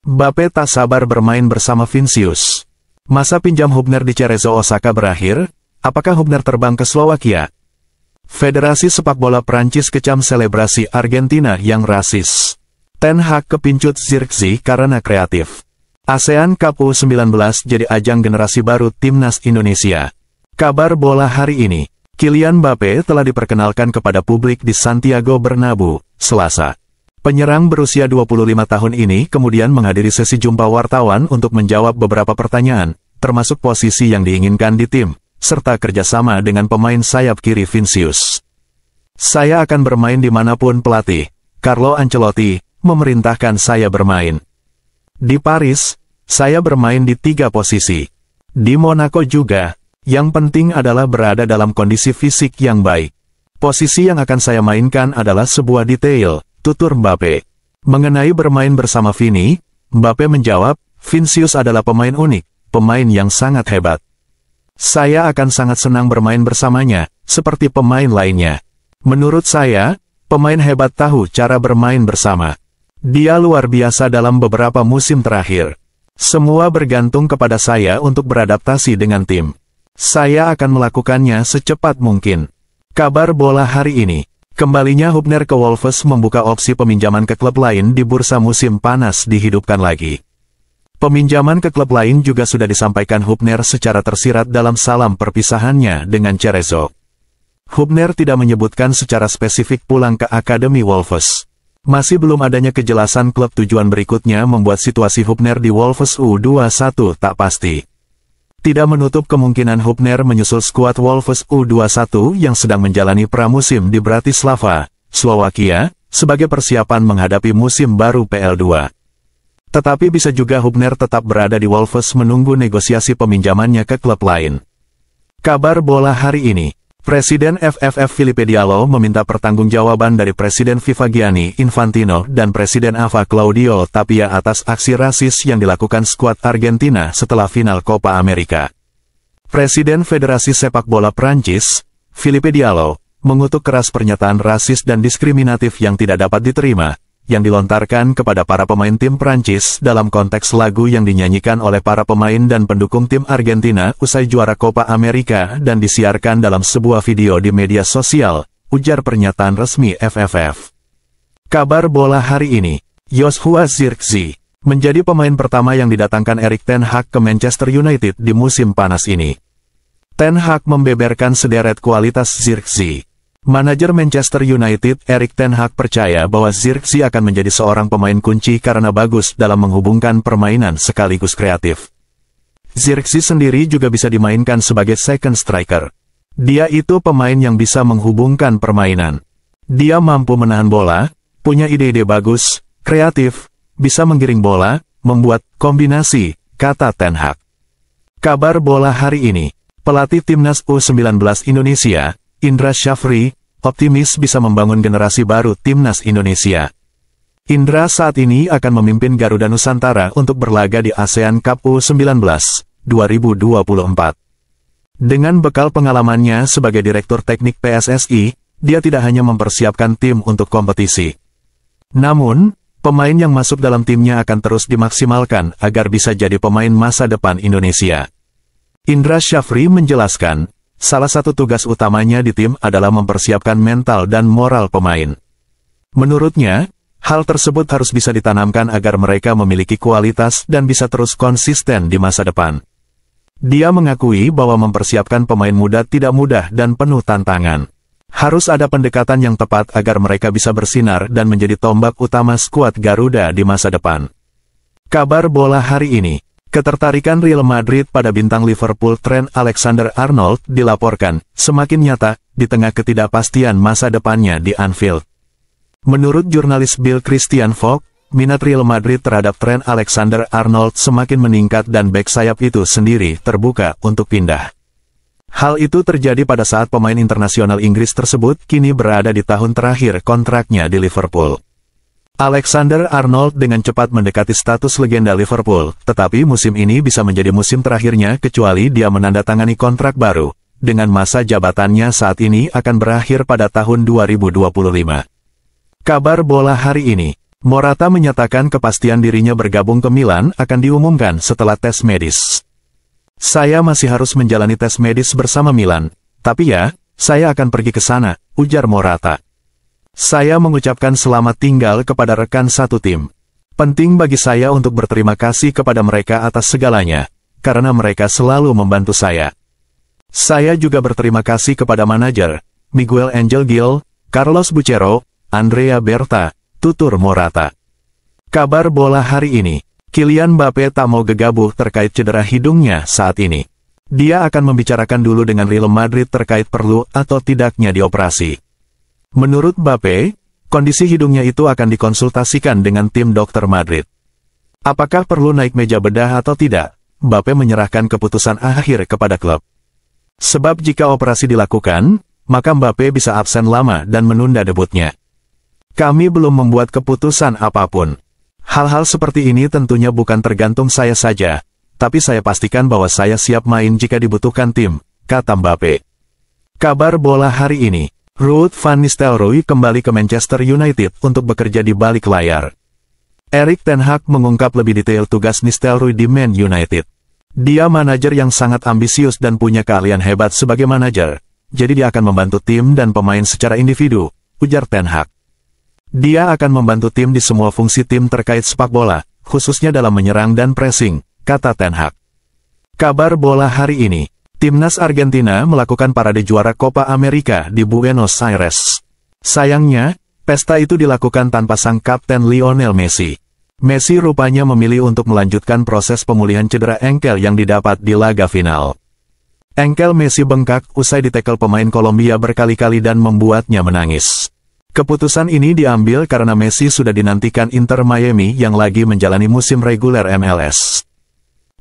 Mbappe tak sabar bermain bersama Vinicius. Masa pinjam Hübner di Cerezo Osaka berakhir, apakah Hübner terbang ke Slowakia? Federasi Sepak Bola Prancis kecam selebrasi Argentina yang rasis. Ten Hag kepincut Zirkzee karena kreatif. ASEAN Cup U19 jadi ajang generasi baru Timnas Indonesia. Kabar bola hari ini, Kylian Mbappe telah diperkenalkan kepada publik di Santiago Bernabeu, Selasa. Penyerang berusia 25 tahun ini kemudian menghadiri sesi jumpa wartawan untuk menjawab beberapa pertanyaan, termasuk posisi yang diinginkan di tim, serta kerjasama dengan pemain sayap kiri Vinicius. Saya akan bermain dimanapun pelatih, Carlo Ancelotti, memerintahkan saya bermain. Di Paris, saya bermain di 3 posisi. Di Monaco juga, yang penting adalah berada dalam kondisi fisik yang baik. Posisi yang akan saya mainkan adalah sebuah detail, tutur Mbappe. Mengenai bermain bersama Vini, Mbappe menjawab, Vinicius adalah pemain unik, pemain yang sangat hebat. Saya akan sangat senang bermain bersamanya, seperti pemain lainnya. Menurut saya, pemain hebat tahu cara bermain bersama. Dia luar biasa dalam beberapa musim terakhir. Semua bergantung kepada saya untuk beradaptasi dengan tim. Saya akan melakukannya secepat mungkin. Kabar bola hari ini. Kembalinya Hübner ke Wolves membuka opsi peminjaman ke klub lain di bursa musim panas dihidupkan lagi. Peminjaman ke klub lain juga sudah disampaikan Hübner secara tersirat dalam salam perpisahannya dengan Cerezo. Hübner tidak menyebutkan secara spesifik pulang ke Akademi Wolves. Masih belum adanya kejelasan klub tujuan berikutnya membuat situasi Hübner di Wolves U21 tak pasti. Tidak menutup kemungkinan Hübner menyusul skuad Wolves U21 yang sedang menjalani pramusim di Bratislava, Slowakia, sebagai persiapan menghadapi musim baru PL2. Tetapi bisa juga Hübner tetap berada di Wolves menunggu negosiasi peminjamannya ke klub lain. Kabar bola hari ini, Presiden FFF Filipe Diallo meminta pertanggungjawaban dari Presiden FIFA Gianni Infantino dan Presiden AFA Claudio Tapia atas aksi rasis yang dilakukan skuad Argentina setelah final Copa America. Presiden Federasi Sepak Bola Prancis, Filipe Diallo, mengutuk keras pernyataan rasis dan diskriminatif yang tidak dapat diterima, yang dilontarkan kepada para pemain tim Prancis dalam konteks lagu yang dinyanyikan oleh para pemain dan pendukung tim Argentina usai juara Copa America dan disiarkan dalam sebuah video di media sosial, ujar pernyataan resmi FFF. Kabar bola hari ini, Joshua Zirkzee menjadi pemain pertama yang didatangkan Erik ten Hag ke Manchester United di musim panas ini. Ten Hag membeberkan sederet kualitas Zirkzee. Manajer Manchester United Erik ten Hag percaya bahwa Zirkzee akan menjadi seorang pemain kunci karena bagus dalam menghubungkan permainan sekaligus kreatif. Zirkzee sendiri juga bisa dimainkan sebagai second striker. Dia itu pemain yang bisa menghubungkan permainan. Dia mampu menahan bola, punya ide-ide bagus, kreatif, bisa menggiring bola, membuat kombinasi, kata ten Hag. Kabar bola hari ini, pelatih Timnas U19 Indonesia, Indra Syafri, optimis bisa membangun generasi baru Timnas Indonesia. Indra saat ini akan memimpin Garuda Nusantara untuk berlaga di ASEAN Cup U19 2024. Dengan bekal pengalamannya sebagai Direktur Teknik PSSI, dia tidak hanya mempersiapkan tim untuk kompetisi. Namun, pemain yang masuk dalam timnya akan terus dimaksimalkan agar bisa jadi pemain masa depan Indonesia. Indra Syafri menjelaskan, salah satu tugas utamanya di tim adalah mempersiapkan mental dan moral pemain. Menurutnya, hal tersebut harus bisa ditanamkan agar mereka memiliki kualitas dan bisa terus konsisten di masa depan. Dia mengakui bahwa mempersiapkan pemain muda tidak mudah dan penuh tantangan. Harus ada pendekatan yang tepat agar mereka bisa bersinar dan menjadi tombak utama skuad Garuda di masa depan. Kabar bola hari ini. Ketertarikan Real Madrid pada bintang Liverpool Trent Alexander-Arnold dilaporkan semakin nyata di tengah ketidakpastian masa depannya di Anfield. Menurut jurnalis Bill Christian Vogt, minat Real Madrid terhadap Trent Alexander-Arnold semakin meningkat dan bek sayap itu sendiri terbuka untuk pindah. Hal itu terjadi pada saat pemain internasional Inggris tersebut kini berada di tahun terakhir kontraknya di Liverpool. Alexander-Arnold dengan cepat mendekati status legenda Liverpool, tetapi musim ini bisa menjadi musim terakhirnya kecuali dia menandatangani kontrak baru, dengan masa jabatannya saat ini akan berakhir pada tahun 2025. Kabar bola hari ini, Morata menyatakan kepastian dirinya bergabung ke Milan akan diumumkan setelah tes medis. Saya masih harus menjalani tes medis bersama Milan, tapi ya, saya akan pergi ke sana, ujar Morata. Saya mengucapkan selamat tinggal kepada rekan satu tim. Penting bagi saya untuk berterima kasih kepada mereka atas segalanya, karena mereka selalu membantu saya. Saya juga berterima kasih kepada manajer, Miguel Angel Gil, Carlos Bucero, Andrea Berta, tutur Morata. Kabar bola hari ini, Kylian Mbappe tak mau gegabah terkait cedera hidungnya saat ini. Dia akan membicarakan dulu dengan Real Madrid terkait perlu atau tidaknya dioperasi. Menurut Mbappe, kondisi hidungnya itu akan dikonsultasikan dengan tim dokter Madrid. Apakah perlu naik meja bedah atau tidak? Mbappe menyerahkan keputusan akhir kepada klub. Sebab jika operasi dilakukan, maka Mbappe bisa absen lama dan menunda debutnya. Kami belum membuat keputusan apapun. Hal-hal seperti ini tentunya bukan tergantung saya saja, tapi saya pastikan bahwa saya siap main jika dibutuhkan tim, kata Mbappe. Kabar bola hari ini. Ruud van Nistelrooy kembali ke Manchester United untuk bekerja di balik layar. Erik ten Hag mengungkap lebih detail tugas Nistelrooy di Man United. Dia manajer yang sangat ambisius dan punya keahlian hebat sebagai manajer, jadi dia akan membantu tim dan pemain secara individu, ujar ten Hag. Dia akan membantu tim di semua fungsi tim terkait sepak bola, khususnya dalam menyerang dan pressing, kata ten Hag. Kabar bola hari ini. Timnas Argentina melakukan parade juara Copa America di Buenos Aires. Sayangnya, pesta itu dilakukan tanpa sang kapten Lionel Messi. Messi rupanya memilih untuk melanjutkan proses pemulihan cedera engkel yang didapat di laga final. Engkel Messi bengkak usai ditekel pemain Kolombia berkali-kali dan membuatnya menangis. Keputusan ini diambil karena Messi sudah dinantikan Inter Miami yang lagi menjalani musim reguler MLS.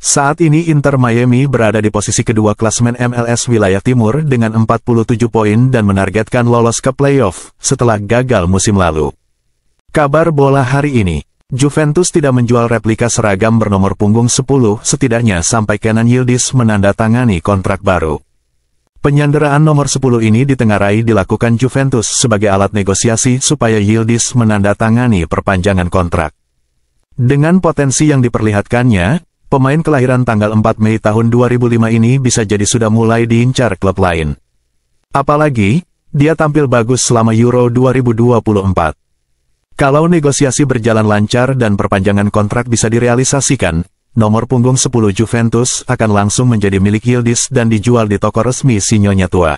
Saat ini Inter Miami berada di posisi kedua klasemen MLS Wilayah Timur dengan 47 poin dan menargetkan lolos ke playoff setelah gagal musim lalu. Kabar bola hari ini, Juventus tidak menjual replika seragam bernomor punggung 10 setidaknya sampai Kenan Yildiz menandatangani kontrak baru. Penyanderaan nomor 10 ini ditengarai dilakukan Juventus sebagai alat negosiasi supaya Yildiz menandatangani perpanjangan kontrak. Dengan potensi yang diperlihatkannya, pemain kelahiran tanggal 4 Mei tahun 2005 ini bisa jadi sudah mulai diincar klub lain. Apalagi, dia tampil bagus selama Euro 2024. Kalau negosiasi berjalan lancar dan perpanjangan kontrak bisa direalisasikan, nomor punggung 10 Juventus akan langsung menjadi milik Yildiz dan dijual di toko resmi si Nyonya Tua.